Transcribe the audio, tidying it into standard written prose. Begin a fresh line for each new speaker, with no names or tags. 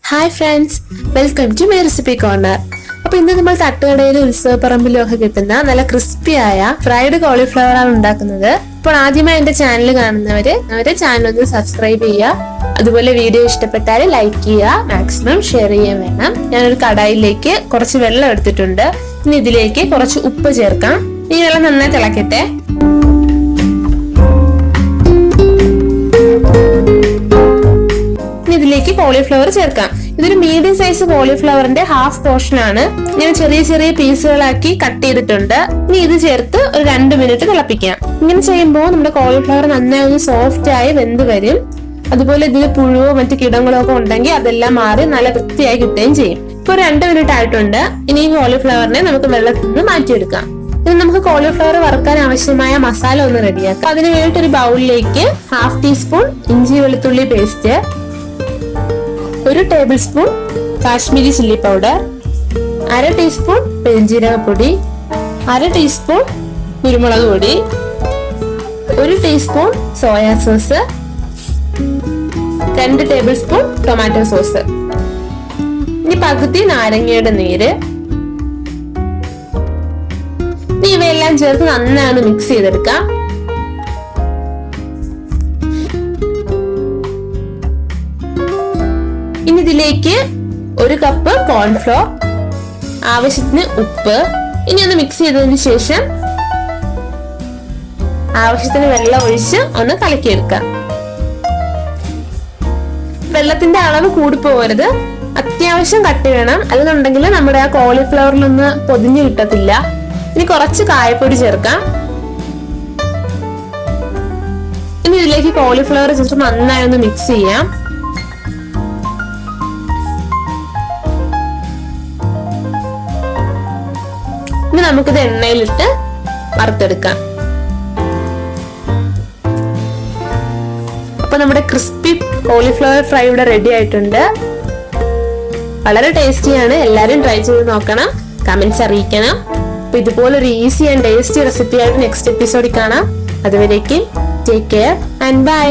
Hi friends, welcome to my recipe corner. അപ്പൊ ഇന്ന് നമ്മൾ തട്ടുകടയിലും ഉത്സവപ്പറമ്പിലും ഒക്കെ കിട്ടുന്ന നല്ല ക്രിസ്പിയായ ഫ്രൈഡ് കോളിഫ്ലവർ ആണ് ഉണ്ടാക്കുന്നത്. അപ്പോൾ ആദ്യമായി എന്റെ ചാനൽ കാണുന്നവര് ചാനൽ ഒന്ന് സബ്സ്ക്രൈബ് ചെയ്യുക. അതുപോലെ വീഡിയോ ഇഷ്ടപ്പെട്ടാൽ ലൈക്ക് ചെയ്യുക, മാക്സിമം ഷെയർ ചെയ്യാൻ വേണം. ഞാനൊരു കടായിലേക്ക് കുറച്ച് വെള്ളം എടുത്തിട്ടുണ്ട്. ഇനി ഇതിലേക്ക് കുറച്ച് ഉപ്പ് ചേർക്കാം. ഈ വെള്ളം നന്നായി തിളക്കട്ടെ. ഇതിലേക്ക് കോളിഫ്ലവർ ചേർക്കാം. ഇതൊരു മീഡിയം സൈസ് കോളിഫ്ലവറിന്റെ ഹാഫ് പോർഷൻ ആണ്. ഞാൻ ചെറിയ ചെറിയ പീസുകളാക്കി കട്ട് ചെയ്തിട്ടുണ്ട്. ഇനി ഇത് ചേർത്ത് ഒരു 2 മിനിറ്റ് തിളപ്പിക്കാം. ഇങ്ങനെ ചെയ്യുമ്പോൾ നമ്മുടെ കോളിഫ്ലവർ നന്നായി ഒന്ന് സോഫ്റ്റ് ആയി വെന്ത് വരും. അതുപോലെ ഇതിൽ പുഴുവോ മറ്റു കിടങ്ങളോ ഒക്കെ ഉണ്ടെങ്കിൽ അതെല്ലാം മാറി നല്ല വൃത്തിയായി കിട്ടുകയും ചെയ്യും. ഇപ്പൊ 2 മിനിറ്റ് ആയിട്ടുണ്ട്. ഇനി ഈ കോളിഫ്ലവറിനെ നമുക്ക് വെള്ളത്തിൽ നിന്ന് മാറ്റിയെടുക്കാം. ഇനി നമുക്ക് കോളിഫ്ലവർ വറുക്കാൻ ആവശ്യമായ മസാല ഒന്ന് റെഡിയാക്കാം. അതിന് വേണ്ടിയിട്ട് ഒരു ബൗളിലേക്ക് 1/2 ടീസ്പൂൺ ഇഞ്ചി വെളുത്തുള്ളി paste, 1 tablespoon Kashmiri chilli powder, 1/2 teaspoon പെരുംജീരകപ്പൊടി, 1/2 ടീസ്പൂൺ കുരുമുളക് പൊടി, 1 teaspoon soya sauce, 2 tablespoon tomato sauce, ഇനി പകുതി നാരങ്ങയുടെ നീര്. ഇനി ഇവയെല്ലാം ചേർത്ത് നന്നായി മിക്സ് ചെയ്തെടുക്കാം. ഇനി ഇതിലേക്ക് 1 കപ്പ് കോൺഫ്ലോർ, ആവശ്യത്തിന് ഉപ്പ്. ഇനി ഒന്ന് മിക്സ് ചെയ്തതിന് ശേഷം ആവശ്യത്തിന് വെള്ളം ഒഴിച്ച് ഒന്ന് കലക്കിയെടുക്കാം. വെള്ളത്തിന്റെ അളവ് കൂടിപ്പോകരുത്, അത്യാവശ്യം കട്ടി വേണം. അല്ലെന്നുണ്ടെങ്കിൽ നമ്മുടെ ആ കോളിഫ്ലവറിലൊന്ന് പൊതിഞ്ഞു കിട്ടത്തില്ല. ഇനി കുറച്ച് കായപ്പൊടി ചേർക്കാം. ഇനി ഇതിലേക്ക് കോളിഫ്ലവർ ചേർത്ത് നന്നായി ഒന്ന് മിക്സ് ചെയ്യാം. ഇനി നമുക്കിത് എണ്ണയിലിട്ട് വറുത്തെടുക്കാം. അപ്പൊ നമ്മുടെ ക്രിസ്പി കോളിഫ്ലവർ ഫ്രൈ ഇവിടെ റെഡി ആയിട്ടുണ്ട്. വളരെ ടേസ്റ്റിയാണ്. എല്ലാരും ട്രൈ ചെയ്ത് നോക്കണം, കമന്റ്സ് അറിയിക്കണം. അപ്പൊ ഇതുപോലൊരു ഈസി ആൻഡ് ടേസ്റ്റി റെസിപ്പി ആയിട്ട് നെക്സ്റ്റ് എപ്പിസോഡിൽ കാണാം. അതുവരേക്കും ടേക്ക് കെയർ ആൻഡ് ബൈ.